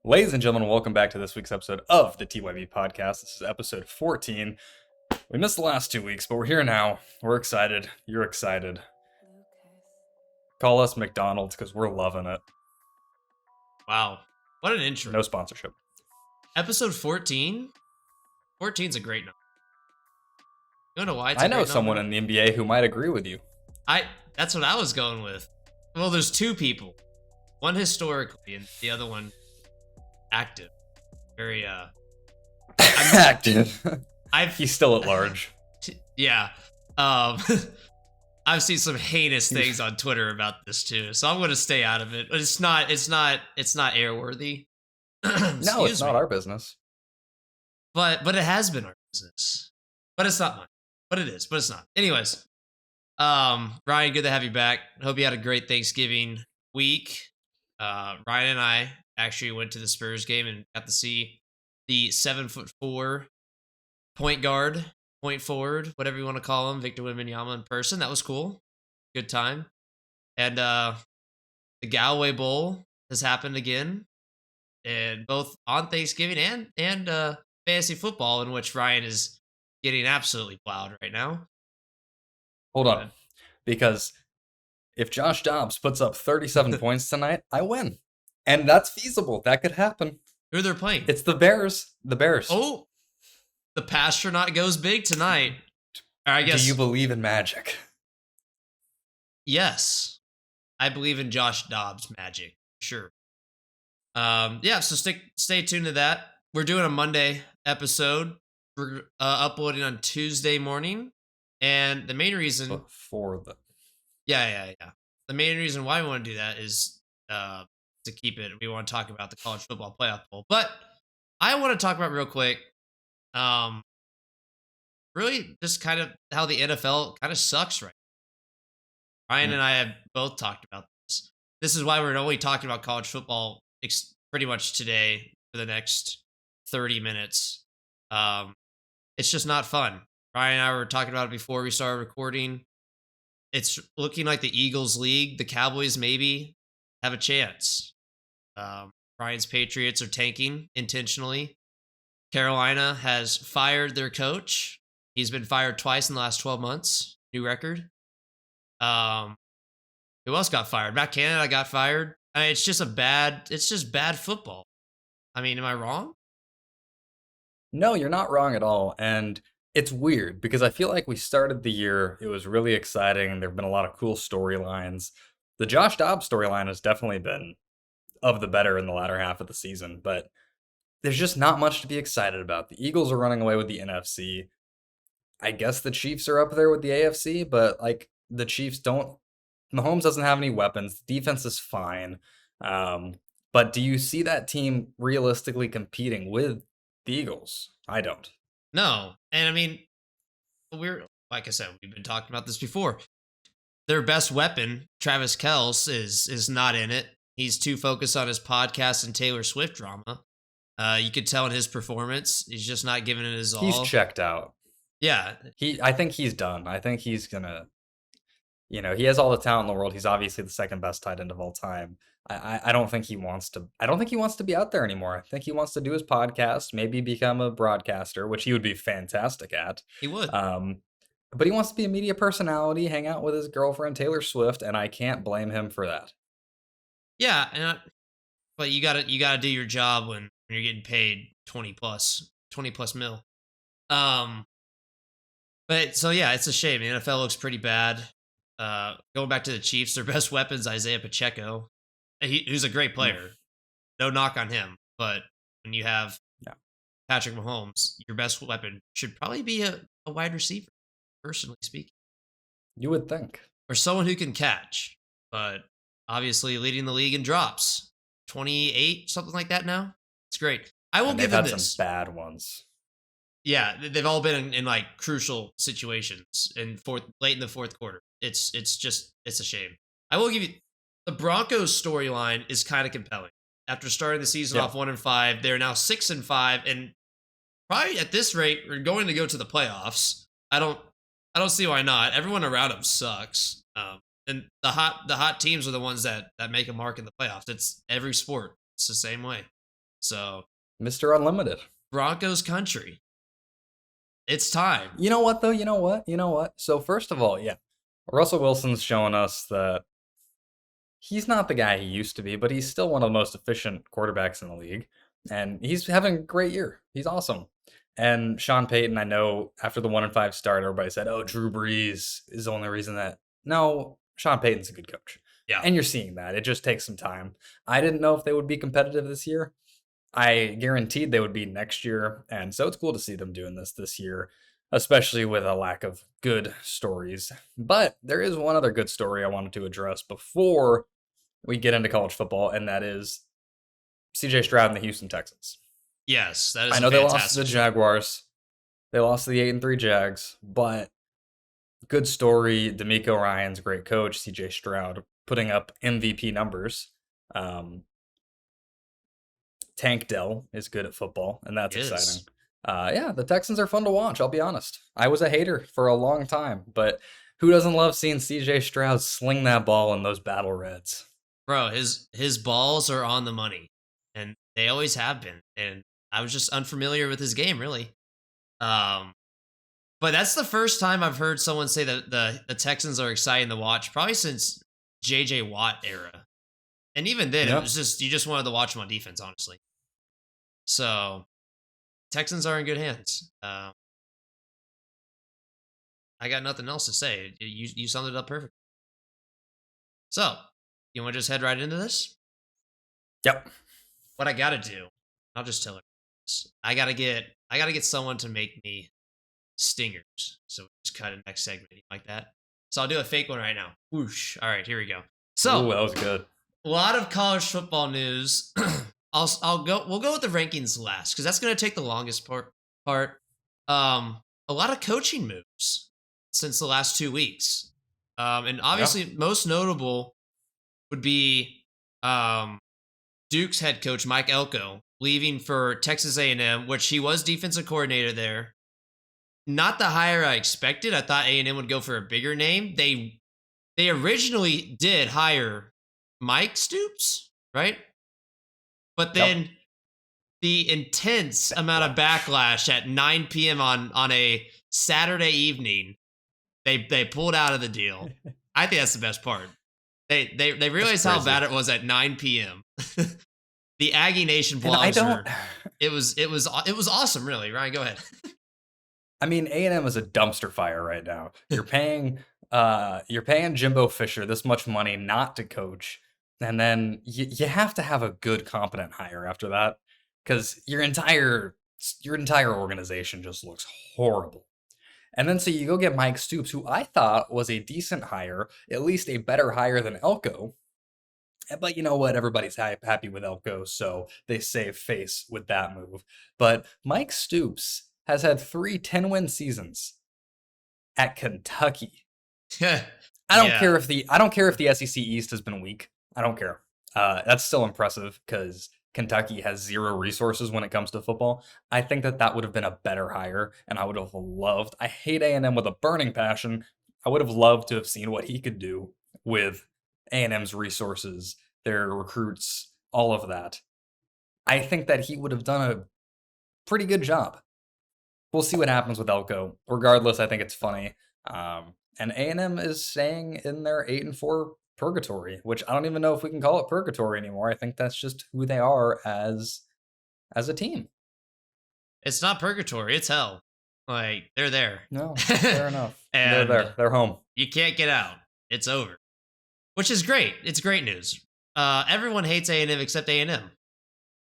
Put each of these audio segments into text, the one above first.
Ladies and gentlemen, welcome back to this week's episode of the TYB podcast. This is episode 14. We missed the last 2 weeks, but we're here now. We're excited. You're excited. Call us McDonald's because we're loving it. Wow. What an intro. No sponsorship. Episode 14? 14's a great number. You know why I know someone in the NBA who might agree with you. That's what I was going with. Well, there's two people. One historically and the other one active. Very active. He's still at large. Yeah. I've seen some heinous things on Twitter about this too, so I'm going to stay out of it. But it's not airworthy. No, it's not our business. But it has been our business. But it's not mine. But it is. But it's not. Anyways, Ryan, good to have you back. Hope you had a great Thanksgiving week. Ryan and I actually went to the Spurs game and got to see the 7'4" point guard, point forward, whatever you want to call him, Victor Wembanyama in person. That was cool. Good time. And the Galway Bowl has happened again, and both on Thanksgiving and fantasy football, in which Ryan is getting absolutely plowed right now. Hold on, because if Josh Dobbs puts up 37 points tonight, I win. And that's feasible. That could happen. Who they're playing? It's the Bears. The Bears. Oh, the Pastronaut goes big tonight. I guess. Do you believe in magic? Yes. I believe in Josh Dobbs' magic. Sure. Yeah, so stay tuned to that. We're doing a Monday episode. We're uploading on Tuesday morning. And the main reason... For the... Yeah. The main reason why we want to do that is to keep it. We want to talk about the college football playoff bowl. But I want to talk about real quick, really just kind of how the NFL kind of sucks right now. Ryan and I have both talked about this. This is why we're only talking about college football pretty much today for the next 30 minutes. It's just not fun. Ryan and I were talking about it before we started recording. It's looking like the Eagles league, the Cowboys maybe have a chance. Ryan's Patriots are tanking intentionally. Carolina has fired their coach. He's been fired twice in the last 12 months. New record. Who else got fired? Matt Canada got fired. It's just bad football. I mean, am I wrong? No, you're not wrong at all. And it's weird because I feel like we started the year, it was really exciting. There have been a lot of cool storylines. The Josh Dobbs storyline has definitely been of the better in the latter half of the season, but there's just not much to be excited about. The Eagles are running away with the NFC. I guess the Chiefs are up there with the AFC, but like the Chiefs Mahomes doesn't have any weapons. The defense is fine. But do you see that team realistically competing with the Eagles? I don't. No. And I mean, like I said, we've been talking about this before. Their best weapon, Travis Kelce, is not in it. He's too focused on his podcast and Taylor Swift drama. You could tell in his performance, he's just not giving it his all. He's checked out. Yeah. I think he's done. I think he's gonna, he has all the talent in the world. He's obviously the second best tight end of all time. I don't think he wants to be out there anymore. I think he wants to do his podcast, maybe become a broadcaster, which he would be fantastic at. He would. But he wants to be a media personality, hang out with his girlfriend Taylor Swift, and I can't blame him for that. Yeah, but you gotta do your job when you're getting paid 20 plus mil. But so yeah, it's a shame. The NFL looks pretty bad. Going back to the Chiefs, their best weapon's Isaiah Pacheco. Who's a great player. No knock on him, but when you have Patrick Mahomes, your best weapon should probably be a wide receiver, personally speaking. You would think. Or someone who can catch, but obviously leading the league in drops. 28, something like that now. It's great. I will give them this. They've had some bad ones. Yeah, they've all been in like crucial situations late in the fourth quarter. It's a shame. I will give you the Broncos storyline is kind of compelling. After starting the season off 1-5, they're now 6-5, and probably at this rate, we're going to go to the playoffs. I don't see why not. Everyone around them sucks. And the hot teams are the ones that make a mark in the playoffs. It's every sport. It's the same way. So Mr. Unlimited. Broncos country. It's time. You know what, though? You know what? You know what? So, first of all, yeah, Russell Wilson's showing us that he's not the guy he used to be, but he's still one of the most efficient quarterbacks in the league. And he's having a great year. He's awesome. And Sean Payton, I know after the 1-5 start, everybody said, oh, Drew Brees is the only reason that. No, Sean Payton's a good coach. Yeah. And you're seeing that. It just takes some time. I didn't know if they would be competitive this year. I guaranteed they would be next year. And so it's cool to see them doing this year, especially with a lack of good stories. But there is one other good story I wanted to address before we get into college football, and that is CJ Stroud and the Houston Texans. Yes, that is I know they lost to the Jaguars. They lost to the 8-3 Jags, but good story. DeMeco Ryans, great coach. CJ Stroud putting up MVP numbers. Tank Dell is good at football, and that's exciting. Yeah, the Texans are fun to watch, I'll be honest. I was a hater for a long time, but who doesn't love seeing CJ Stroud sling that ball in those battle reds? Bro, his balls are on the money, and they always have been. And I was just unfamiliar with his game, really. But that's the first time I've heard someone say that the Texans are exciting to watch, probably since J.J. Watt era. And even then, It was just you just wanted to watch them on defense, honestly. So Texans are in good hands. I got nothing else to say. You summed it up perfect. So, you want to just head right into this? Yep. What I gotta do, I'll just tell her this. I gotta get someone to make me stingers. So just cut a next segment like that. So I'll do a fake one right now. Whoosh. All right, here we go. So Ooh, that was good. A lot of college football news. We'll go with the rankings last because that's gonna take the longest part. A lot of coaching moves since the last 2 weeks. And obviously most notable would be Duke's head coach Mike Elko leaving for Texas A&M, which he was defensive coordinator there. Not the hire I expected. I thought A&M would go for a bigger name. They originally did hire Mike Stoops, right? But then the intense amount of backlash at 9 p.m. on a Saturday evening, they pulled out of the deal. I think that's the best part. They realized how bad it was at 9 p.m. The Aggie Nation blogs it was awesome, really. Ryan, go ahead. I mean, A&M is a dumpster fire right now. You're paying Jimbo Fisher this much money not to coach, and then you have to have a good, competent hire after that, because your entire organization just looks horrible. And then so you go get Mike Stoops, who I thought was a decent hire, at least a better hire than Elko. But you know what? Everybody's happy with Elko, so they save face with that move. But Mike Stoops has had 3 10-win seasons at Kentucky. I don't care if the SEC East has been weak. I don't care. That's still impressive because Kentucky has zero resources when it comes to football. I think that would have been a better hire, and I would have loved. I hate A&M with a burning passion. I would have loved to have seen what he could do with A&M's resources, their recruits, all of that. I think that he would have done a pretty good job. We'll see what happens with Elko. Regardless, I think it's funny. And A&M is staying in their 8-4 purgatory, which I don't even know if we can call it purgatory anymore. I think that's just who they are as a team. It's not purgatory, it's hell. Like, they're there. No, fair enough. And they're there. They're home. You can't get out. It's over. Which is great. It's great news. Everyone hates A&M except A&M.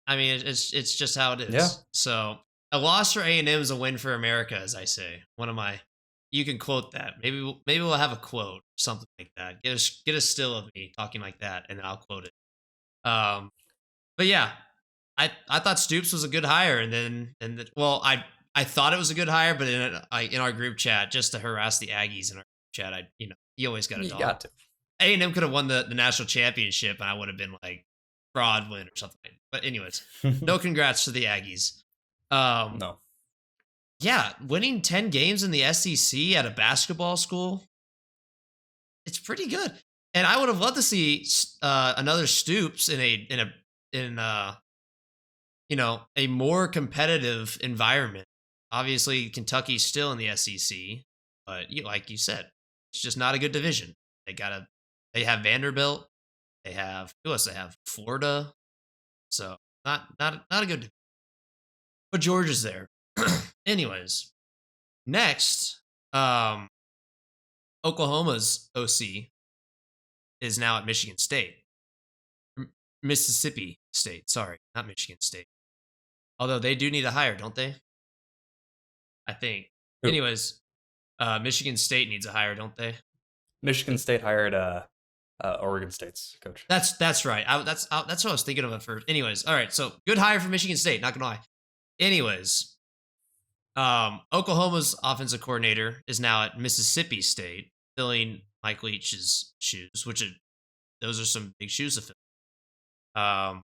I mean, it's just how it is. Yeah. So a loss for A&M is a win for America, as I say. You can quote that. Maybe we'll have a quote, something like that. Get a still of me talking like that, and then I'll quote it. But yeah, I thought Stoops was a good hire, I thought it was a good hire, but in our group chat, just to harass the Aggies in our group chat, you always got to dog. Got to. A&M could have won the national championship, and I would have been like fraud win or something. But anyways, no congrats to the Aggies. No. Yeah, winning 10 games in the SEC at a basketball school, it's pretty good. And I would have loved to see another Stoops in a more competitive environment. Obviously, Kentucky's still in the SEC, but like you said, it's just not a good division. They have Vanderbilt, they have who else? They have Florida, so not a good. But Georgia's there. Anyways, next, Oklahoma's OC is now at Michigan State, Mississippi State. Sorry, not Michigan State. Although they do need a hire, don't they? I think. Who? Anyways, Michigan State needs a hire, don't they? Michigan State hired Oregon State's coach. That's right. That's what I was thinking of at first. Anyways, all right. So good hire for Michigan State. Not gonna lie. Anyways, Oklahoma's offensive coordinator is now at Mississippi State, filling Mike Leach's shoes, those are some big shoes to fill. Um,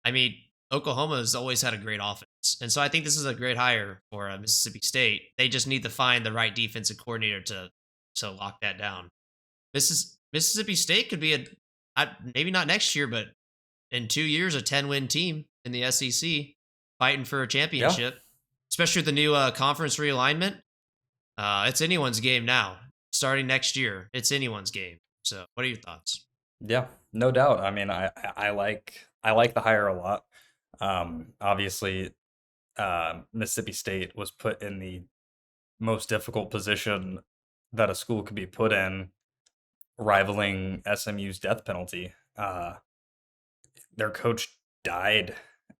I mean, Oklahoma has always had a great offense, and so I think this is a great hire for Mississippi State. They just need to find the right defensive coordinator to lock that down. Mississippi State could be maybe not next year, but in 2 years, a 10-win team in the SEC fighting for a Yeah. championship, especially with the new conference realignment. It's anyone's game now. Starting next year, it's anyone's game. So, what are your thoughts? Yeah, no doubt. I mean, I like the hire a lot. Obviously, Mississippi State was put in the most difficult position that a school could be put in, rivaling SMU's death penalty. Their coach died,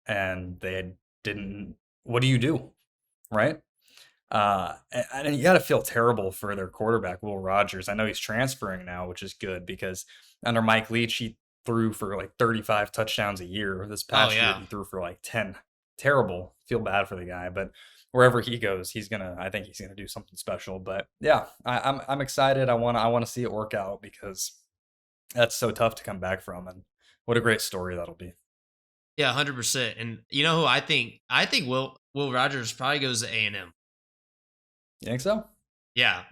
and they didn't. What do you do, right? And you got to feel terrible for their quarterback, Will Rogers. I know he's transferring now, which is good because under Mike Leach, he threw for like 35 touchdowns a year. This Oh past year, yeah, he threw for like 10. Terrible. Feel bad for the guy, but wherever he goes, I think he's gonna do something special. But yeah, I'm excited. I wanna see it work out because that's so tough to come back from, and what a great story that'll be. yeah, 100%. And you know who I think? I think Will Rogers probably goes to A&M. You think so? Yeah,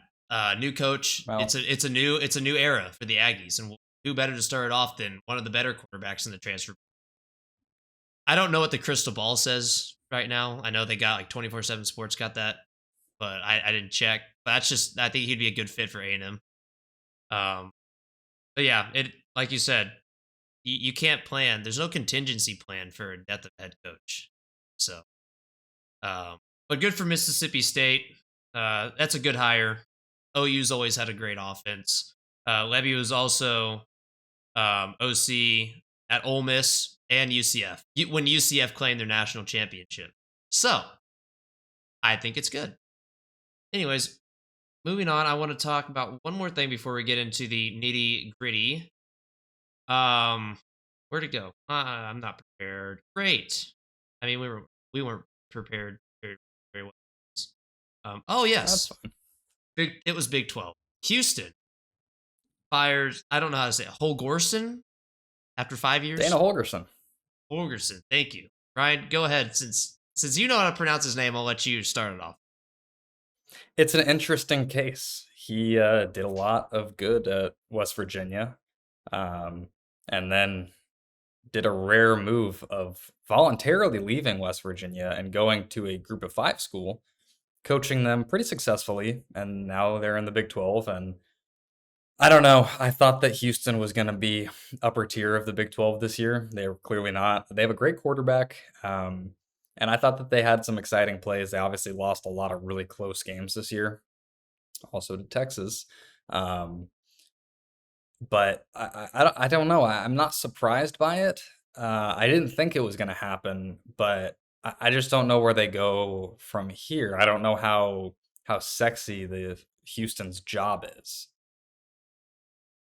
new coach. Well, It's a new era for the Aggies, and who better to start it off than one of the better quarterbacks in the transfer. I don't know what the crystal ball says right now. I know they got like 24/7 Sports got that, but I didn't check. But I think he'd be a good fit for A&M. Um, but yeah, it like you said, you can't plan. There's no contingency plan for a death of head coach. So, but good for Mississippi State. That's a good hire. OU's always had a great offense. Levy was also OC at Ole Miss and UCF when UCF claimed their national championship. So I think it's good. Anyways, moving on, I want to talk about one more thing before we get into the nitty gritty. Where'd it go? I'm not prepared. Great. I mean, we weren't prepared very well. Oh that's yes, fine. it was Big 12. Houston fires. I don't know how to say it. Holgorsen after 5 years. Dana Holgerson. Holgerson. Thank you, Ryan. Go ahead. Since you know how to pronounce his name, I'll let you start it off. It's an interesting case. He did a lot of good at West Virginia, um, and then did a rare move of voluntarily leaving West Virginia and going to a Group of Five school, coaching them pretty successfully, and now they're in the Big 12. And I don't know. I thought that Houston was going to be upper tier of the Big 12 this year. They were clearly not. They have a great quarterback. And I thought that they had some exciting plays. They obviously lost a lot of really close games this year, also to Texas. Um, but I don't know. I'm not surprised by it. I didn't think it was going to happen, but I just don't know where they go from here. I don't know how sexy the Houston's job is.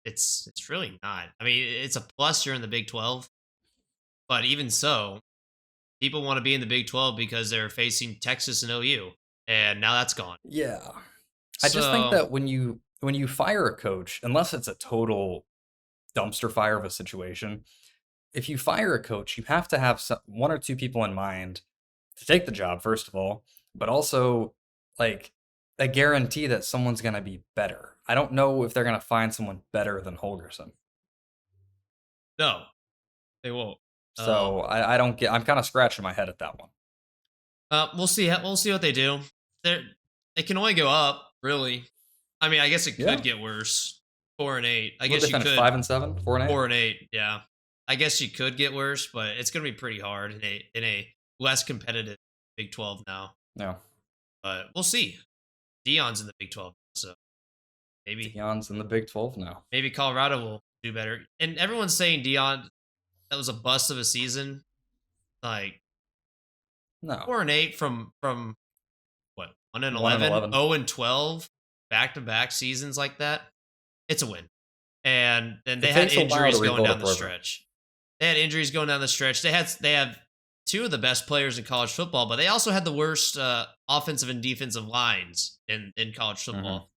It's really not. I mean, it's a plus you're in the Big 12, but even so, people want to be in the Big 12 because they're facing Texas and OU, and now that's gone. Yeah. I just think So that when you fire a coach, unless it's a total dumpster fire of a situation, if you fire a coach, you have to have one or two people in mind to take the job, first of all, but also like a guarantee that someone's going to be better. I don't know if they're going to find someone better than Holgerson. no, they won't. So I don't get. I'm kind of scratching my head at that one. We'll see. We'll see what they do. It can only go up, really. I mean, I guess it Yeah. could get worse. 4-8. I What guess they you finished could 5-7, 4-8. 4-8. Yeah. I guess you could get worse, but it's going to be pretty hard in a less competitive Big 12 now. No, But we'll see. Dion's in the Big 12, so maybe Dion's in the Big 12 now. maybe Colorado will do better. And everyone's saying Dion, that was a bust of a season. Like No, 4-8 from what, 1-11, 1-11. 0-12, back-to-back seasons like that. It's a win. And then they It had takes a while to injuries going rebuild a down the program. stretch. They had injuries going down the stretch. They have two of the best players in college football, but they also had the worst offensive and defensive lines in college football.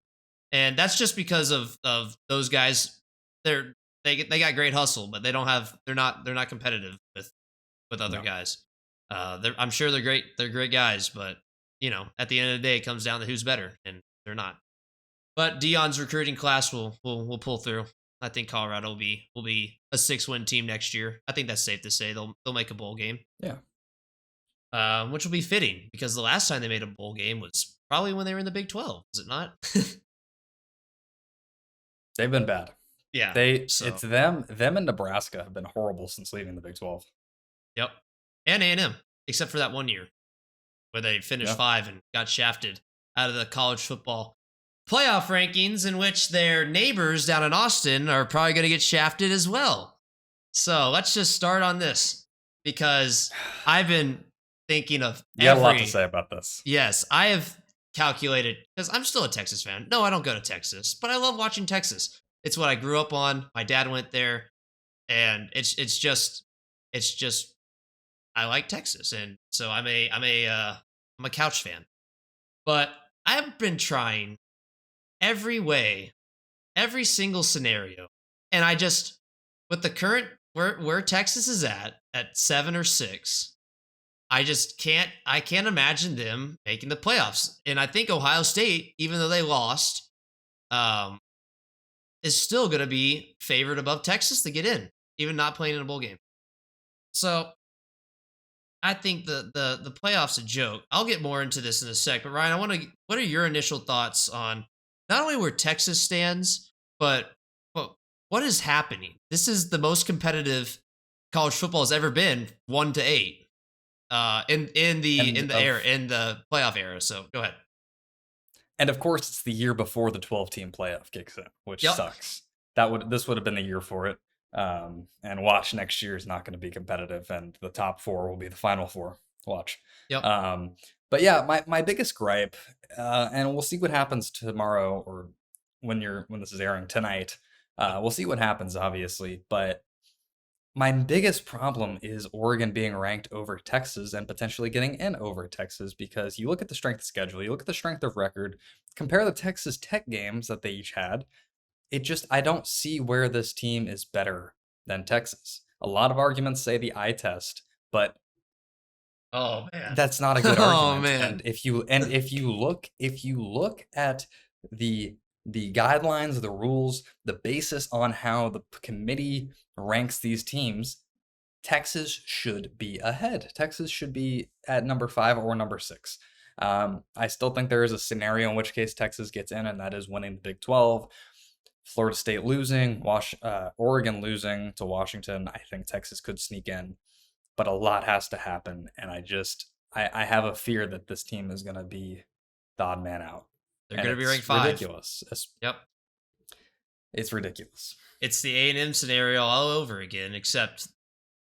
And that's just because of those guys. They got great hustle, but they're not competitive with other No. guys. I'm sure they're great. They're great guys, but at the end of the day, it comes down to who's better, and they're not. But Dion's recruiting class will pull through. I think Colorado will be a 6-win team next year. I think that's safe to say. They'll make a bowl game. Yeah. Which will be fitting because the last time they made a bowl game was probably when they were in the Big 12, was it not? They've been bad. Yeah. It's them and Nebraska have been horrible since leaving the Big 12. Yep. And A&M, except for that one year where they finished 5 and got shafted out of the college football playoff rankings, in which their neighbors down in Austin are probably going to get shafted as well. So let's just start on this because I've been thinking of You got a lot to say about this. Yes, I have calculated because I'm still a Texas fan. No, I don't go to Texas, but I love watching Texas. It's what I grew up on. My dad went there, and it's just I like Texas, and so I'm a couch fan. But I've been trying every way, every single scenario, and I just, with the current where Texas is at 7 or 6, I can't imagine them making the playoffs. And I think Ohio State, even though they lost, is still going to be favored above Texas to get in, even not playing in a bowl game. So I think the playoffs a joke. I'll get more into this in a sec, but Ryan, what are your initial thoughts on not only where Texas stands, but what is happening? This is the most competitive college football has ever been, 1-8. In the playoff era. So go ahead. And of course, it's the year before the 12-team playoff kicks in, which sucks. This would have been the year for it. And watch, next year is not going to be competitive, and the top 4 will be the final 4. Watch. Yep. But yeah, my biggest gripe, and we'll see what happens tomorrow, or when this is airing tonight. We'll see what happens, obviously, but my biggest problem is Oregon being ranked over Texas and potentially getting in over Texas, because you look at the strength of schedule, you look at the strength of record, compare the Texas Tech games that they each had. I don't see where this team is better than Texas. A lot of arguments say the eye test, but oh man, that's not a good argument. Oh man. And if you look at the guidelines, the rules, the basis on how the committee ranks these teams, Texas should be ahead. Texas should be at number 5 or number 6. I still think there is a scenario in which case Texas gets in, and that is winning the Big 12. Florida State losing, Oregon losing to Washington. I think Texas could sneak in, but a lot has to happen, and I have a fear that this team is going to be the odd man out. They're going to be ranked 5. Ridiculous. Yep. It's ridiculous. It's the A&M scenario all over again, except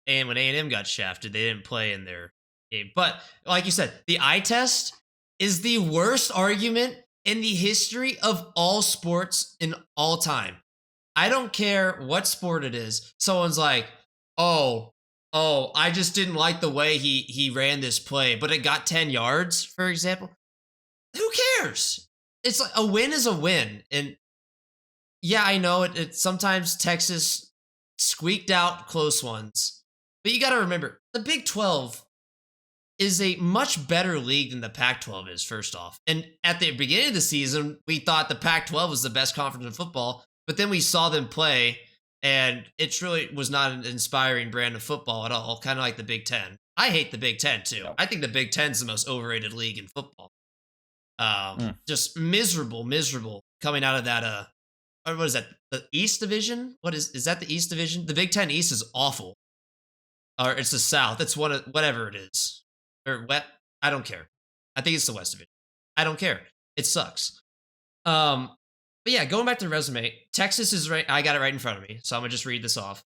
when A&M got shafted, they didn't play in their game. But like you said, the eye test is the worst argument in the history of all sports in all time. I don't care what sport it is. Someone's like, oh, I just didn't like the way he ran this play, but it got 10 yards, for example. Who cares? It's like a win is a win. And yeah, I know it sometimes Texas squeaked out close ones, but you got to remember the Big 12 is a much better league than the Pac-12 is, first off. And at the beginning of the season, we thought the Pac-12 was the best conference in football, but then we saw them play And it really was not an inspiring brand of football at all, kind of like the Big Ten. I hate the Big Ten too. No. I think the Big Ten's the most overrated league in football. Mm. Just miserable coming out of that. What is that? The East Division? What is that? The East Division? The Big Ten East is awful. Or it's the South. It's one of whatever it is. Or what? I don't care. I think it's the West Division. I don't care. It sucks. But yeah, going back to the resume, Texas is right. I got it right in front of me, so I'm gonna just read this off.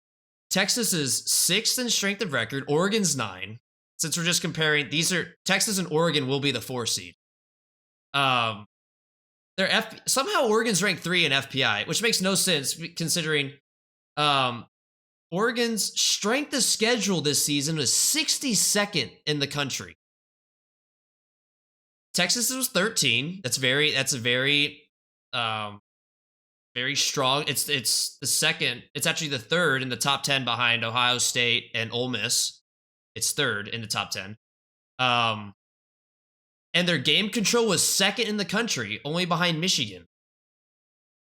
Texas is 6th in strength of record. Oregon's 9. Since we're just comparing, these are Texas and Oregon will be the 4 seed. They're somehow Oregon's ranked 3 in FPI, which makes no sense considering Oregon's strength of schedule this season was 62nd in the country. Texas was 13. That's a very very strong. It's the second. It's actually the third in the top 10 behind Ohio State and Ole Miss. It's third in the top 10. And their game control was second in the country, only behind Michigan.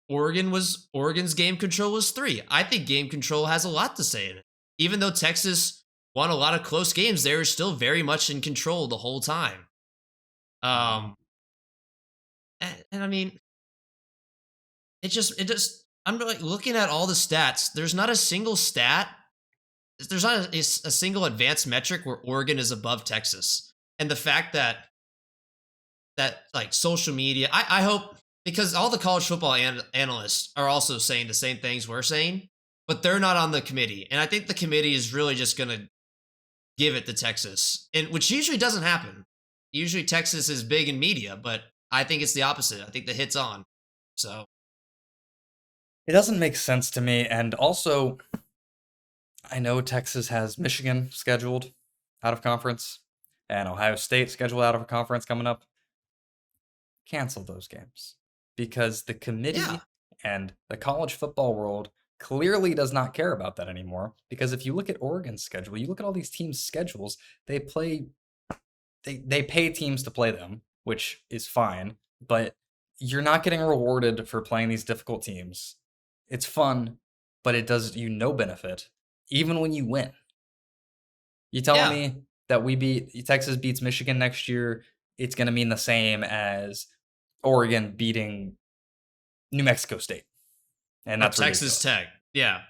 Oregon's game control was 3. I think game control has a lot to say in it. Even though Texas won a lot of close games, they were still very much in control the whole time. And I mean, it just I'm like looking at all the stats. There's not a single stat. There's not a single advanced metric where Oregon is above Texas. And the fact that like social media, I hope, because all the college football analysts are also saying the same things we're saying, but they're not on the committee. And I think the committee is really just going to give it to Texas, and which usually doesn't happen. Usually Texas is big in media, but I think it's the opposite. I think the hit's on. So It doesn't make sense to me. And also, I know Texas has Michigan scheduled out of conference and Ohio State scheduled out of conference coming up. Cancel those games because the committee yeah, and the college football world clearly does not care about that anymore. Because if you look at Oregon's schedule, you look at all these teams' schedules, they pay teams to play them, which is fine, but you're not getting rewarded for playing these difficult teams. It's fun, but it does you no benefit, even when you win. You telling yeah. me that Texas beats Michigan next year, it's going to mean the same as Oregon beating New Mexico State. And that's Texas ridiculous. Tech. Yeah.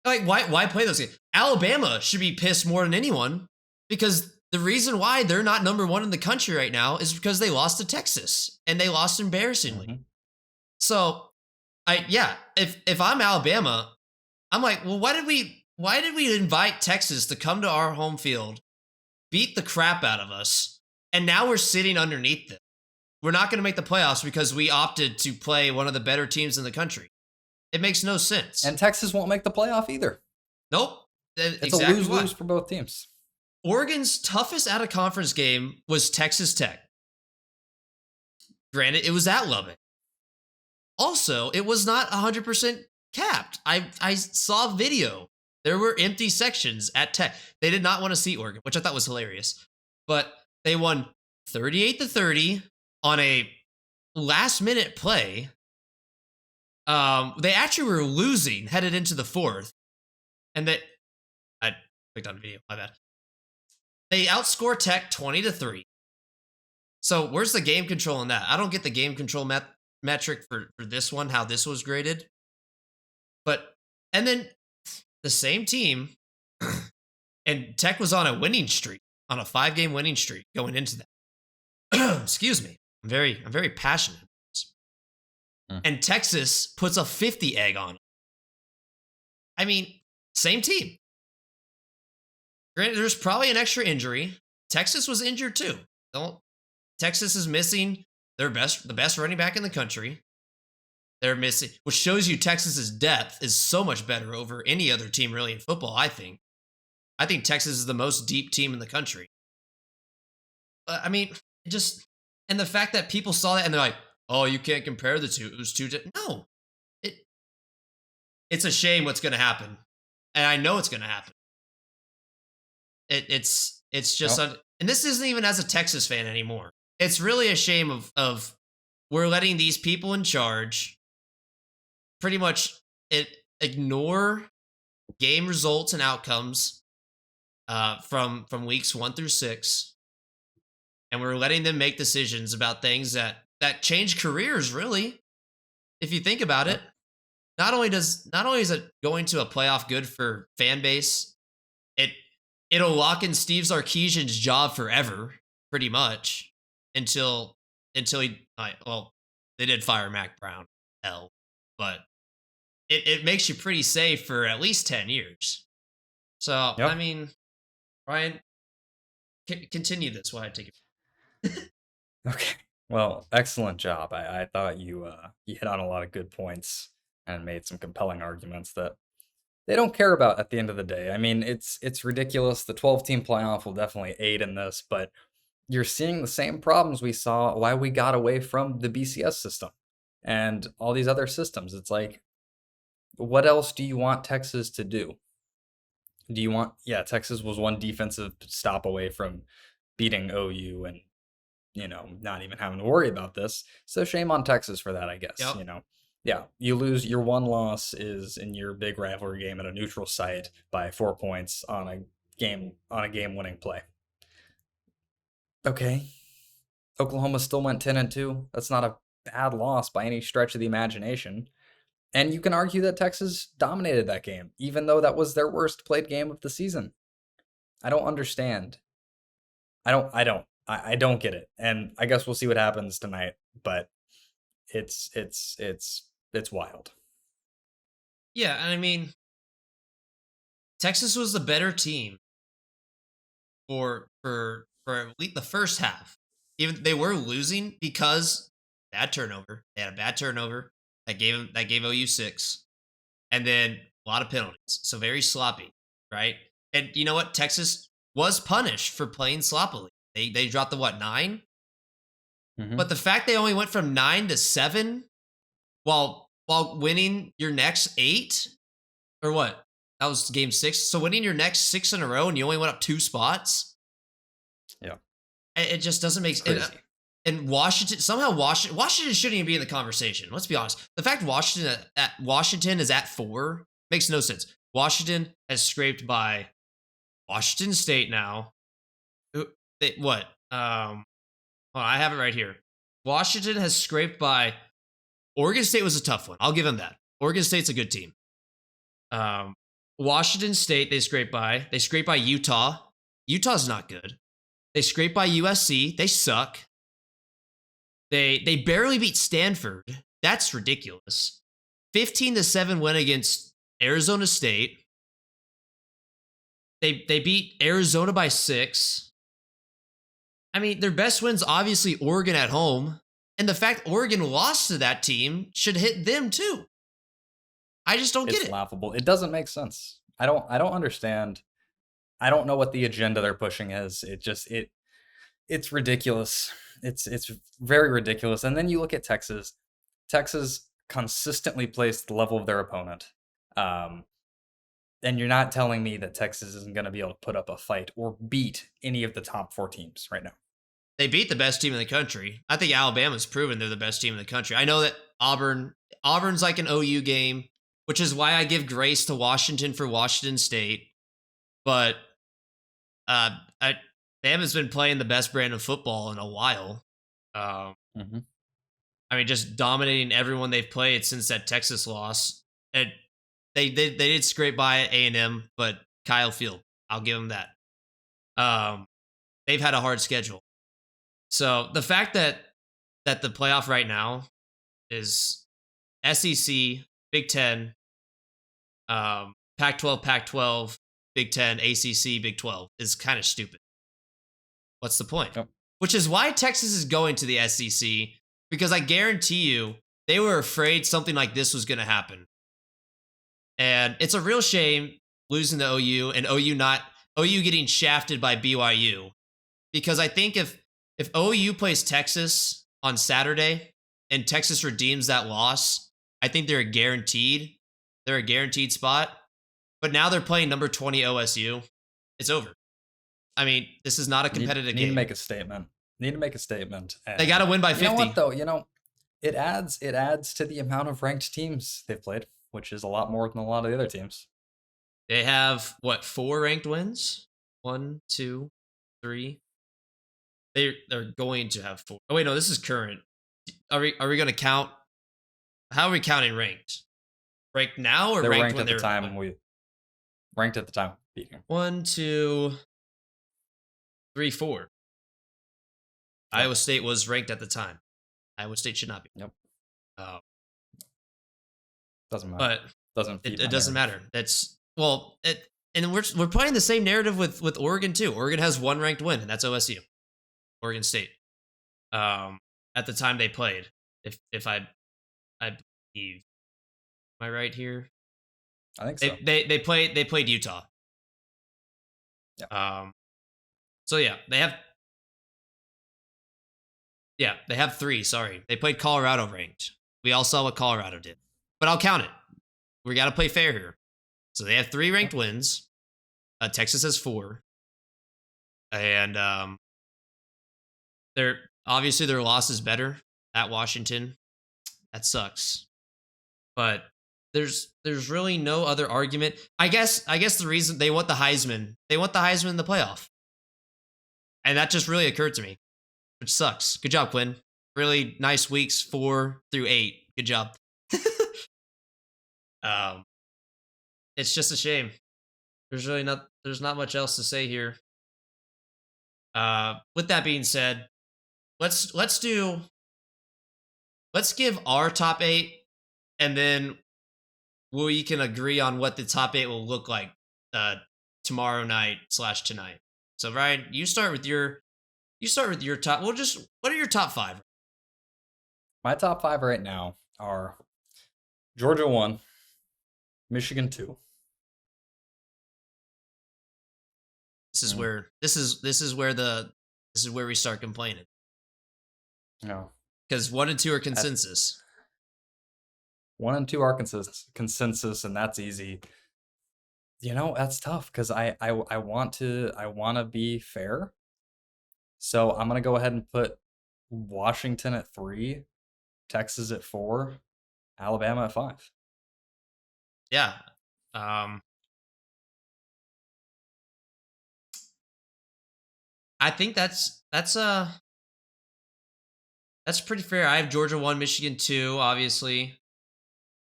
Like, why play those games? Alabama should be pissed more than anyone, because the reason why they're not number 1 in the country right now is because they lost to Texas, and they lost embarrassingly. Mhm. So, if I'm Alabama, I'm like, well, why did we invite Texas to come to our home field, beat the crap out of us, and now we're sitting underneath them? We're not going to make the playoffs because we opted to play one of the better teams in the country. It makes no sense. And Texas won't make the playoff either. Nope. It's exactly a lose-lose for both teams. Oregon's toughest out-of-conference game was Texas Tech. Granted, it was at Lubbock. Also, it was not 100% capped. I saw a video. There were empty sections at Tech. They did not want to see Oregon, which I thought was hilarious. But they won 38-30 on a last-minute play. They actually were losing headed into the 4th. And I clicked on the video, my bad. They outscore Tech 20-3. So where's the game control in that? I don't get the game control metric for this one, how this was graded. And then the same team, and Tech was on a winning streak, on a 5-game winning streak going into that. Excuse me. I'm very passionate. And Texas puts a 50 egg on them. I mean, same team. Granted, there's probably an extra injury. Texas was injured too. Texas is missing the best running back in the country. They're missing, which shows you Texas's depth is so much better over any other team really in football, I think. I think Texas is the most deep team in the country. I mean, and the fact that people saw that and they're like, oh, you can't compare the two. It was no. It's a shame what's going to happen. And I know it's going to happen. It's just, Nope. and this isn't even as a Texas fan anymore. It's really a shame of we're letting these people in charge. Pretty much ignore game results and outcomes from weeks 1 through 6, and we're letting them make decisions about things that change careers. Really, if you think about it, Yep. not only is it going to a playoff good for fan base, it it'll lock in Steve Sarkisian's job forever, pretty much until he well, they did fire Mac Brown, hell, but it makes you pretty safe for at least 10 years. So I Yep. mean, Ryan, continue this while I take it. Okay. Well, excellent job. I thought you hit on a lot of good points and made some compelling arguments that they don't care about at the end of the day. I mean, it's ridiculous. The 12-team playoff will definitely aid in this, but you're seeing the same problems we saw why we got away from the BCS system and all these other systems. It's like, what else do you want Texas to do? Do you want, yeah, Texas was one defensive stop away from beating OU and, not even having to worry about this. So shame on Texas for that, I guess, Yep. Yeah, you lose, your one loss is in your big rivalry game at a neutral site by 4 points on a game winning play. Okay. Oklahoma still went 10-2. That's not a bad loss by any stretch of the imagination. And you can argue that Texas dominated that game, even though that was their worst played game of the season. I don't understand. I don't get it. And I guess we'll see what happens tonight, but it's wild. Yeah, and I mean, Texas was the better team for at least the first half. Even they were losing because bad turnover. They had a bad turnover that gave OU 6, and then a lot of penalties. So very sloppy, right? And you know what? Texas was punished for playing sloppily. They dropped the what 9, Mhm. but the fact they only went from 9 to 7 while winning your next 8, or what? That was game 6. So winning your next 6 in a row and you only went up 2 spots. Yeah. It just doesn't make sense. Crazy. And Washington shouldn't even be in the conversation. Let's be honest. The fact Washington is at 4 makes no sense. Washington has scraped by Washington State now. What? Hold on, I have it right here. Washington has scraped by Oregon State. Was a tough one. I'll give them that. Oregon State's a good team. Washington State they scraped by. They scraped by Utah. Utah's not good. They scraped by USC. They suck. They barely beat Stanford. That's ridiculous. 15-7 win against Arizona State. They beat Arizona by 6. I mean, their best win's obviously Oregon at home, and the fact Oregon lost to that team should hit them too. I just don't get It's it. laughable. It doesn't make sense. I don't understand. I don't know what the agenda they're pushing is. It's ridiculous. It's very ridiculous. And then you look at Texas. Texas consistently plays the level of their opponent. And you're not telling me that Texas isn't going to be able to put up a fight or beat any of the top 4 teams right now. They beat the best team in the country. I think Alabama's proven they're the best team in the country. I know that Auburn's like an OU game, which is why I give grace to Washington for Washington State. But Bama's been playing the best brand of football in a while. Mm-hmm. I mean, just dominating everyone they've played since that Texas loss. And they did scrape by A&M, but Kyle Field, I'll give them that. They've had a hard schedule. So the fact that the playoff right now is SEC, Big Ten, Pac-12, Pac-12, Big Ten, ACC, Big 12 is kind of stupid. What's the point? Yep. Which is why Texas is going to the SEC, because I guarantee you they were afraid something like this was going to happen. And it's a real shame losing to OU and OU getting shafted by BYU, because I think if OU plays Texas on Saturday and Texas redeems that loss, I think they're a guaranteed spot. But now they're playing number 20 OSU. It's over. I mean, this is not a competitive Need game. to make a statement. Need to make a statement. They got to win by 50. You know what though? It adds to the amount of ranked teams they've played. which is a lot more than a lot of the other teams. They have what, 4 ranked wins? 1, 2, 3. They're going to have 4. Oh wait, no, this is current. Are we going to count? How are we counting ranked? Ranked now or They're ranked ranked when at the they're time we ranked at the time beating. 1, 2, 3, 4. Yep. Iowa State was ranked at the time. Iowa State should not be. Yep. Oh, Doesn't matter. but Doesn't feed it my doesn't narrative. matter. That's well, and we're playing the same narrative with Oregon too. Oregon has 1 ranked win, and that's OSU, Oregon State. At the time they played, if I believe, am I right here? I think so. They played Utah. Yeah. So yeah, they have 3. Sorry, they played Colorado ranked. We all saw what Colorado did, but I'll count it. We got to play fair here. So they have 3 ranked wins. Texas has 4, and obviously their loss is better at Washington. That sucks, but there's really no other argument. I guess the reason they want the Heisman in the playoff, and that just really occurred to me, which sucks. Good job, Quinn. Really nice weeks 4 through 8. Good job. It's just a shame. There's not much else to say here. With that being said, let's give our top 8, and then we can agree on what the top 8 will look like tomorrow night / tonight. So Ryan, you start with your top. What are your top 5? My top 5 right now are Georgia 1, Michigan 2. This is where we start complaining. No. Because 1 and 2 are consensus. 1 and 2 are consensus, and that's easy. That's tough because I want to be fair. So I'm gonna go ahead and put Washington at 3, Texas at 4, Alabama at 5. Yeah. I think that's pretty fair. I have Georgia 1, Michigan 2, obviously.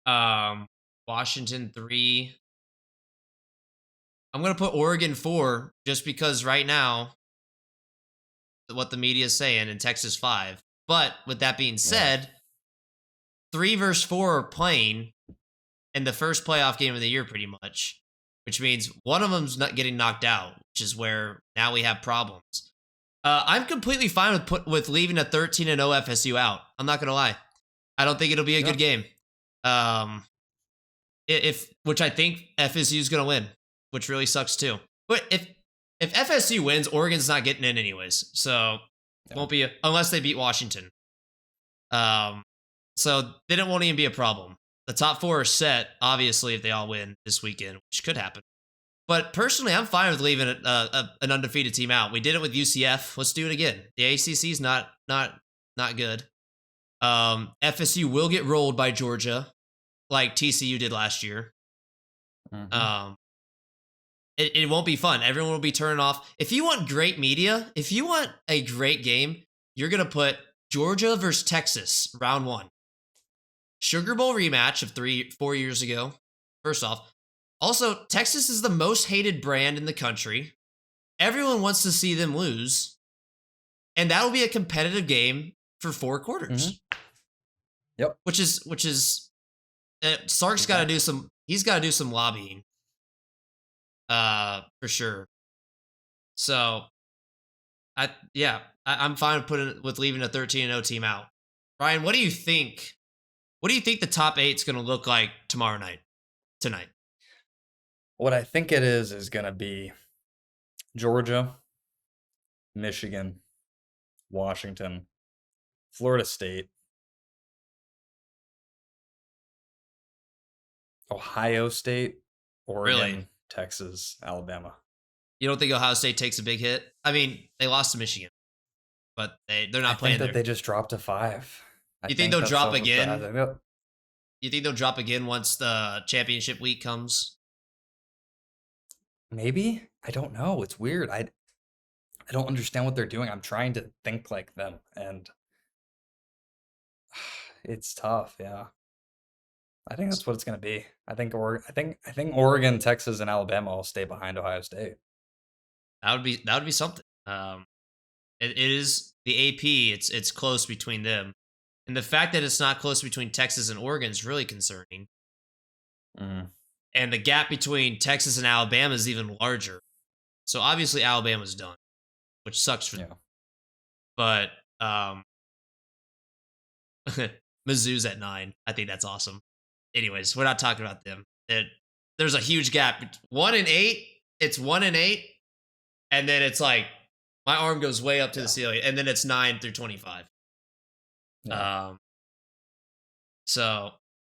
Washington 3. I'm gonna put Oregon 4 just because right now, what the media is saying, and Texas 5. But with that being said, 3 versus 4 are playing in the first playoff game of the year, pretty much, which means one of them's not getting knocked out, which is where now we have problems. I'm completely fine with leaving a 13-0 FSU out. I'm not gonna lie. I don't think it'll be a good game. Which I think FSU is gonna win, which really sucks too. But if FSU wins, Oregon's not getting in anyways, so it won't be unless they beat Washington. So then it won't even be a problem. The top 4 are set, obviously, if they all win this weekend, which could happen. But personally, I'm fine with leaving an undefeated team out. We did it with UCF. Let's do it again. The ACC's not good. FSU will get rolled by Georgia, like TCU did last year. Mm-hmm. It won't be fun. Everyone will be turning off. If you want great media, if you want a great game, you're gonna put Georgia versus Texas, round 1. Sugar Bowl rematch of 4 years ago. First off. Also, Texas is the most hated brand in the country. Everyone wants to see them lose. And that'll be a competitive game for 4 quarters. Mm-hmm. Yep. Which is Sark's got to do some lobbying. For sure. So I'm fine with leaving a 13-0 team out. Ryan, what do you think? What do you think the top 8 is going to look like tonight? What I think it is going to be Georgia, Michigan, Washington, Florida State, Ohio State, Oregon, really? Texas, Alabama. You don't think Ohio State takes a big hit? I mean, they lost to Michigan, but they're not playing. I think that they just dropped to 5. You think they'll drop again? You think they'll drop again once the championship week comes? Maybe? I don't know. It's weird. I don't understand what they're doing. I'm trying to think like them, and it's tough. Yeah, I think that's what it's gonna be. I think Oregon, Texas, and Alabama will stay behind Ohio State. That would be something. It is the AP. It's close between them, and the fact that it's not close between Texas and Oregon is really concerning. Mm, And the gap between Texas and Alabama is even larger. So obviously Alabama's done, which sucks for them. yeah. But Mizzou's at 9. I think that's awesome. Anyways, we're not talking about them. There's a huge gap. 1 and 8. It's 1 and 8, and then it's like my arm goes way up to the Yeah. ceiling, and then it's 9 through 25. Yeah. So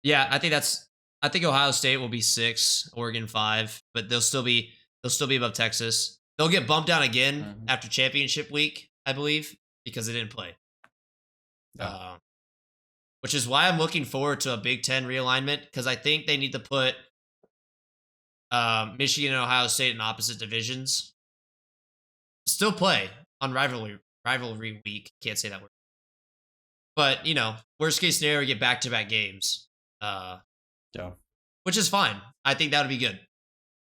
yeah, I think Ohio State will be 6, Oregon 5, but they'll still be above Texas. They'll get bumped down again Mhm. after championship week, I believe, because they didn't play. Yeah. Which is why I'm looking forward to a Big Ten realignment, because I think they need to put Michigan and Ohio State in opposite divisions. Still play on rivalry week. Can't say that word. But, worst case scenario, we get back-to-back games. Yeah. Which is fine. I think that would be good.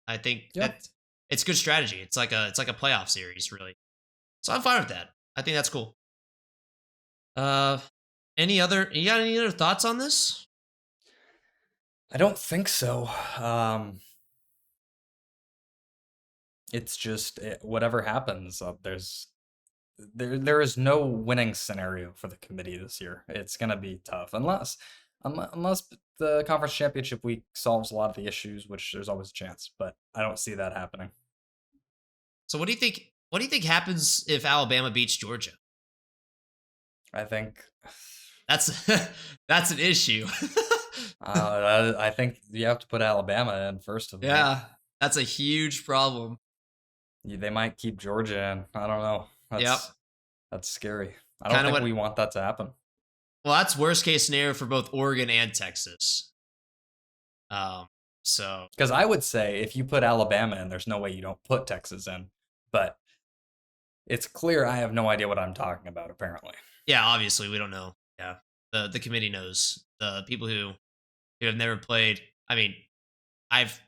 I think Yeah. that it's good strategy. It's like a playoff series, really. So I'm fine with that. I think that's cool. You got any other thoughts on this? I don't think so. It's just whatever happens. There is no winning scenario for the committee this year. It's gonna be tough unless the conference championship week solves a lot of the issues, which there's always a chance, but I don't see that happening. So what do you think? What do you think happens if Alabama beats Georgia? I think That's that's an issue. I think you have to put Alabama in first of all. Yeah, that's a huge problem. They might keep Georgia in. I don't know. Yep. That's scary. I don't Kinda think what- we want that to happen. Well, that's worst case scenario for both Oregon and Texas. So Because I would say if you put Alabama in, there's no way you don't put Texas in. But it's clear I have no idea what I'm talking about, apparently. yeah, obviously we don't know. Yeah, the committee knows. The people who have never played. I mean, I've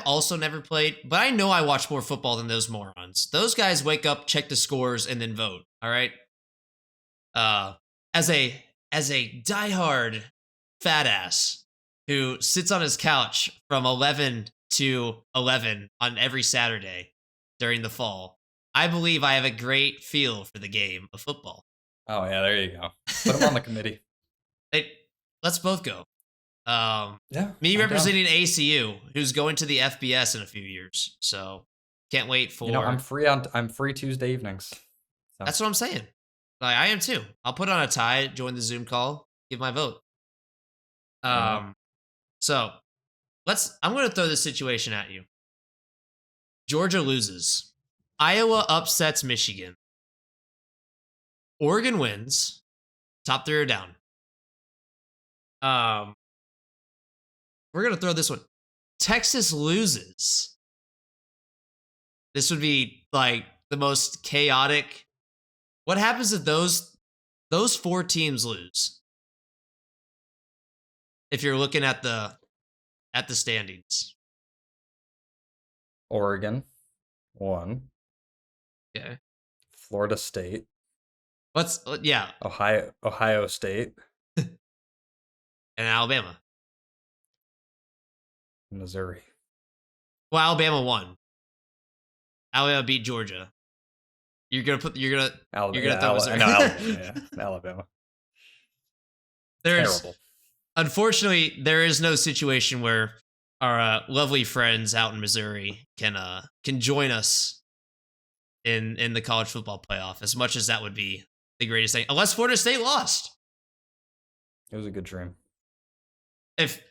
also never played, but I know I watch more football than those morons. Those guys wake up, check the scores, and then vote. All right. As a diehard fat ass who sits on his couch from 11 to 11 on every Saturday during the fall, I believe I have a great feel for the game of football. Oh, yeah, there you go. Put them on the committee. Let's both go. Yeah. Me I'm down. representing ACU, who's going to the FBS in a few years. So can't wait for. I'm free Tuesday evenings. So. That's what I'm saying. Like, I am too. I'll put on a tie, join the Zoom call, give my vote. So I'm going to throw this situation at you. Georgia loses. Iowa upsets Michigan. Oregon wins. Top 3 are down. We're going to throw this one. Texas loses. This would be like the most chaotic. What happens if those 4 teams lose? If you're looking at the standings. Oregon, 1. Okay. Florida State. Yeah. Ohio State. And Alabama. Missouri. Well, Alabama won. Alabama beat Georgia. You're gonna throw Missouri. No, Alabama. Yeah, Alabama. Terrible. Unfortunately, there is no situation where our lovely friends out in Missouri can join us in the college football playoff. As much as that would be the greatest thing, unless Florida State lost. It was a good dream. If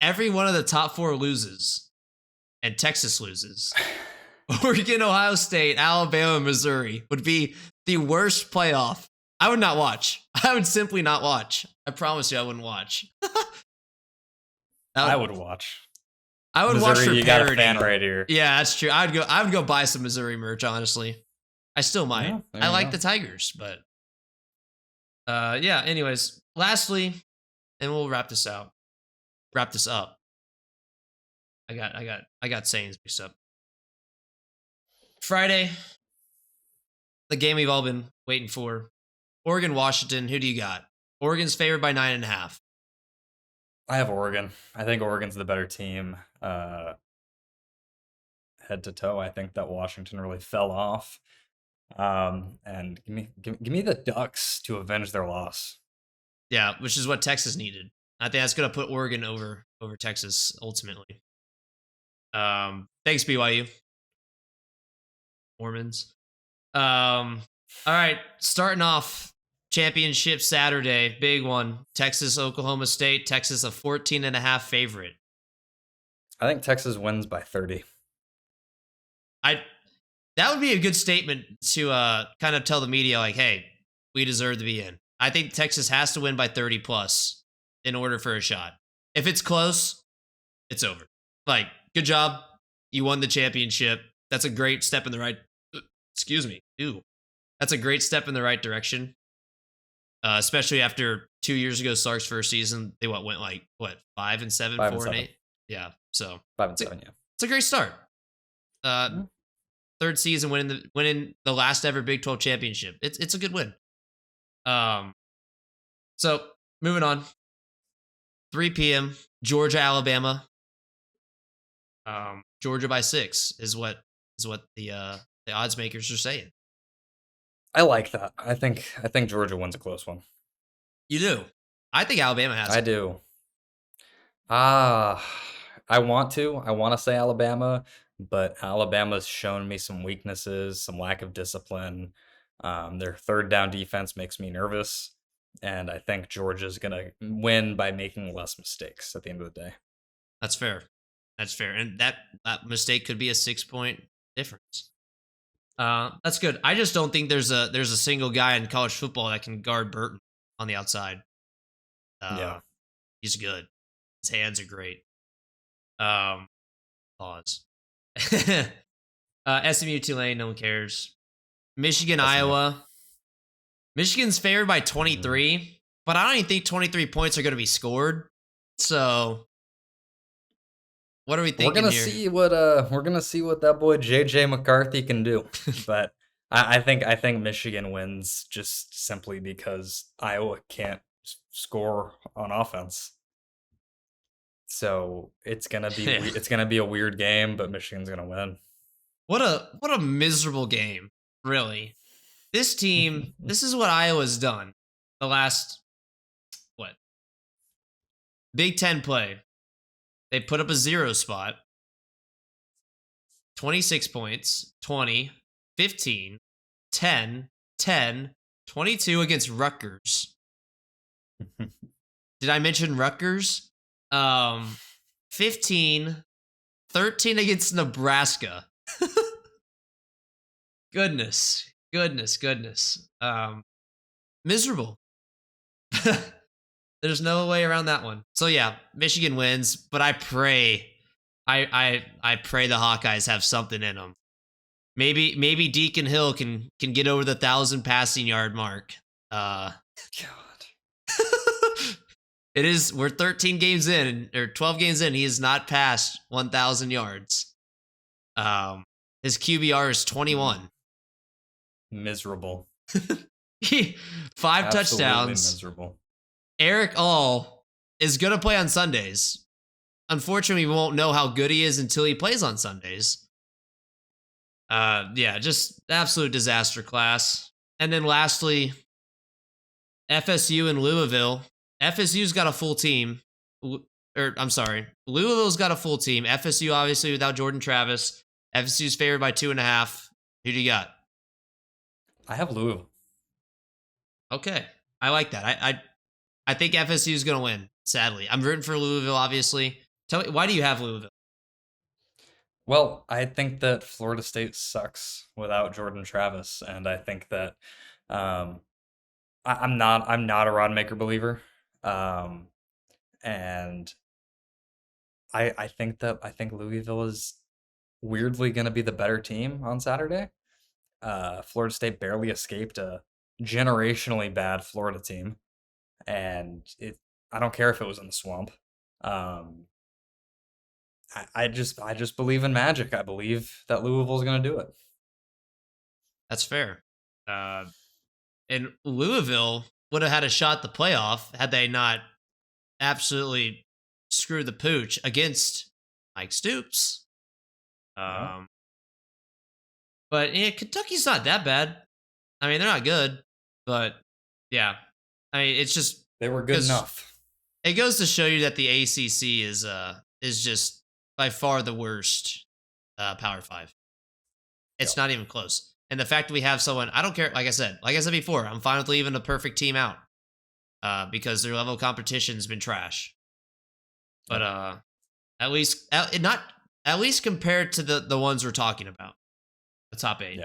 every one of the top 4 loses, and Texas loses, Oregon, Ohio State, Alabama, Missouri would be the worst playoff. I would not watch. I would simply not watch. I promise you, I wouldn't watch. I would watch. I would Missouri, watch for you got a parody. fan right here. Yeah, that's true. I would go buy some Missouri merch. Honestly, I still might. Yeah, there I you like go. the Tigers, but yeah. Anyways, lastly, and we'll wrap this out. Wrap this up. I got sayings mixed up. Friday, the game we've all been waiting for. Oregon, Washington. Who do you got? Oregon's favored by 9.5. I have Oregon. I think Oregon's the better team. Head to toe, I think that Washington really fell off. And give me the Ducks to avenge their loss. Yeah, which is what Texas needed. I think that's gonna put Oregon over Texas ultimately. Thanks BYU. Mormons. All right, starting off championship Saturday, big one. Texas, Oklahoma State. Texas a 14.5 favorite. I think Texas wins by 30. That would be a good statement to kind of tell the media, like, hey, we deserve to be in. I think Texas has to win by 30 plus in order for a shot. If it's close, it's over. Like, good job. You won the championship. That's a great step in the right. Excuse me. Ew. That's a great step in the right direction. Especially after 2 years ago, Sark's first season, they went 5-7, 5 and 4-8. Yeah. So 5 and 7, yeah. it's a great start. Third season winning the last ever Big 12 championship. It's a good win. So moving on. 3 p.m. Georgia, Alabama. Georgia by 6 is what the odds makers are saying. I like that. I think Georgia wins a close one. You do. I think Alabama has. I do. I want to say Alabama, but Alabama's shown me some weaknesses, some lack of discipline. Their third down defense makes me nervous, and I think Georgia's gonna win by making less mistakes at the end of the day. That's fair. That's fair. And that mistake could be a 6-point difference. That's good. I just don't think there's a single guy in college football that can guard Burton on the outside. Yeah. He's good. His hands are great. Pause. SMU Tulane, no one cares. Michigan, SMU. Iowa. Michigan's favored by 23, but I don't even think 23 points are going to be scored. So, what are we thinking We're here? gonna see what that boy JJ McCarthy can do. But I think Michigan wins just simply because Iowa can't score on offense. So it's gonna be a weird game, but Michigan's gonna win. What a miserable game, really. This team, this is what Iowa's done the last Big 10 play. They put up a 0 spot. 26 points, 20, 15, 10, 10, 22 against Rutgers. Did I mention Rutgers? 15, 13 against Nebraska. Goodness. Miserable. There's no way around that one. So yeah, Michigan wins, but I pray I pray the Hawkeyes have something in them. Maybe Deacon Hill can get over the 1,000 passing yard mark. God. We're 13 games in, or 12 games in. He has not passed 1,000 yards. His QBR is 21. Miserable. 5 Absolutely touchdowns. miserable. Eric All is going to play on Sundays. Unfortunately, we won't know how good he is until he plays on Sundays. Yeah, just absolute disaster class. And then lastly, FSU and Louisville. FSU's got a full team. Louisville's got a full team. FSU obviously without Jordan Travis. FSU's favored by 2.5. Who do you got? I have Louisville. Okay, I like that. I think FSU is going to win. Sadly, I'm rooting for Louisville. Obviously, tell me, why do you have Louisville? Well, I think that Florida State sucks without Jordan Travis, and I think that I'm not a Rodmaker believer. Um, and I think Louisville is weirdly going to be the better team on Saturday. Florida State barely escaped a generationally bad Florida team, and I don't care if it was in the swamp. Um, I just believe in magic. I believe that Louisville's going to do it. That's fair. Uh, and Louisville would have had a shot at the playoff had they not absolutely screwed the pooch against Mike Stoops. Yeah. But yeah, Kentucky's not that bad. I mean, they're not good, but yeah. I mean, it's just They were good enough. it goes to show you that the ACC is just by far the worst Power Five. It's not even close. And the fact that we have someone, I don't care. Like I said before, I'm fine with leaving a perfect team out because their level of competition's been trash. But at least not at least compared to the ones we're talking about, the top 8. Yeah.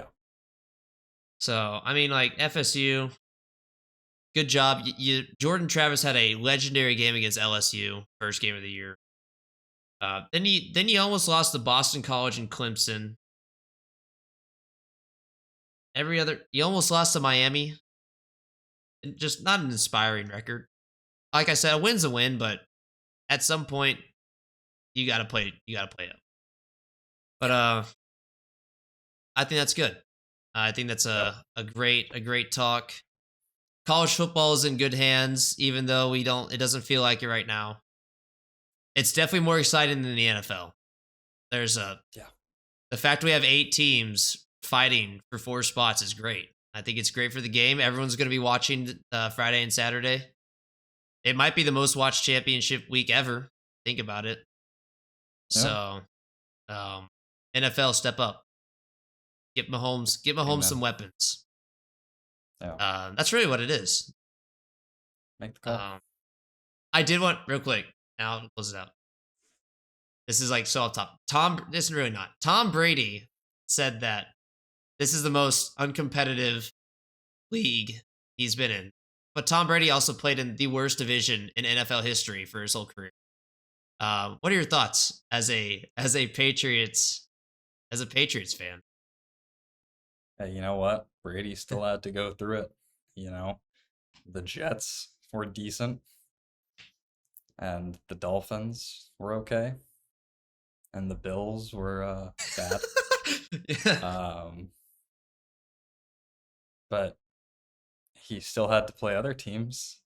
So I mean, like FSU, good job. Jordan Travis had a legendary game against LSU, first game of the year. Then you almost lost to Boston College and Clemson. You almost lost to Miami. And just not an inspiring record. Like I said, a win's a win, but at some point you gotta play up. But I think that's good. I think that's a great talk. College football is in good hands, even though it doesn't feel like it right now. It's definitely more exciting than the NFL. The fact we have 8 teams fighting for 4 spots is great. I think it's great for the game. Everyone's going to be watching Friday and Saturday. It might be the most watched championship week ever. Think about it. Yeah. So, NFL, step up. Get Mahomes some weapons. Yeah. That's really what it is. Make the call. I did want, real quick, now I'll close it out. This is like so off top. This is really not. Tom Brady said that this is the most uncompetitive league he's been in. But Tom Brady also played in the worst division in NFL history for his whole career. What are your thoughts as a Patriots fan? Hey, you know what? Brady still had to go through it. You know, the Jets were decent, and the Dolphins were okay, and the Bills were bad. Yeah. But he still had to play other teams,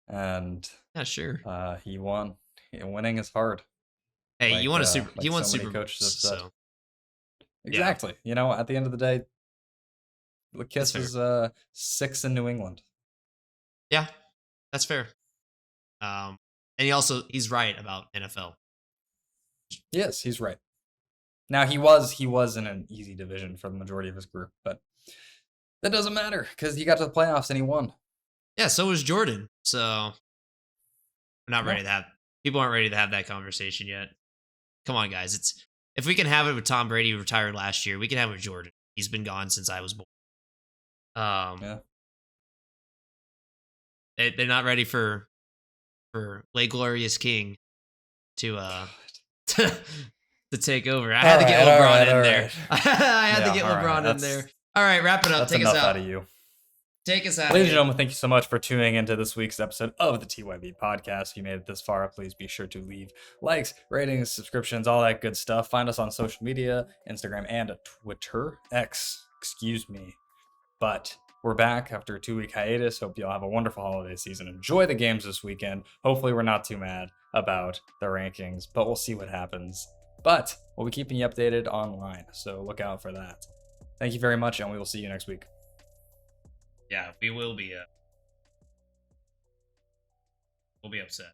and yeah, sure. He won. Winning is hard. Hey, you won a Super. Like you won so Super many coaches have said. So. Exactly. Yeah. You know, at the end of the day, the Kiss is 6 in New England. Yeah, that's fair. And he's right about NFL. Yes, he's right. Now he was in an easy division for the majority of his career, but that doesn't matter because he got to the playoffs and he won. Yeah, so was Jordan. So we're not ready to have people aren't ready to have that conversation yet. Come on, guys. If we can have it with Tom Brady, who retired last year, we can have it with Jordan. He's been gone since I was born. They're not ready for Late Glorious King to take over. I had to get LeBron in there. I had to get LeBron in there. All right, wrap it up. That's Take enough us out. Of you. Take us out. Ladies and gentlemen, thank you so much for tuning into this week's episode of the TYB podcast. If you made it this far, please be sure to leave likes, ratings, subscriptions, all that good stuff. Find us on social media, Instagram and Twitter. Excuse me. But we're back after a 2-week hiatus. Hope you all have a wonderful holiday season. Enjoy the games this weekend. Hopefully we're not too mad about the rankings, but we'll see what happens. But we'll be keeping you updated online, so look out for that. Thank you very much, and we will see you next week. Yeah, we will be. We'll be upset.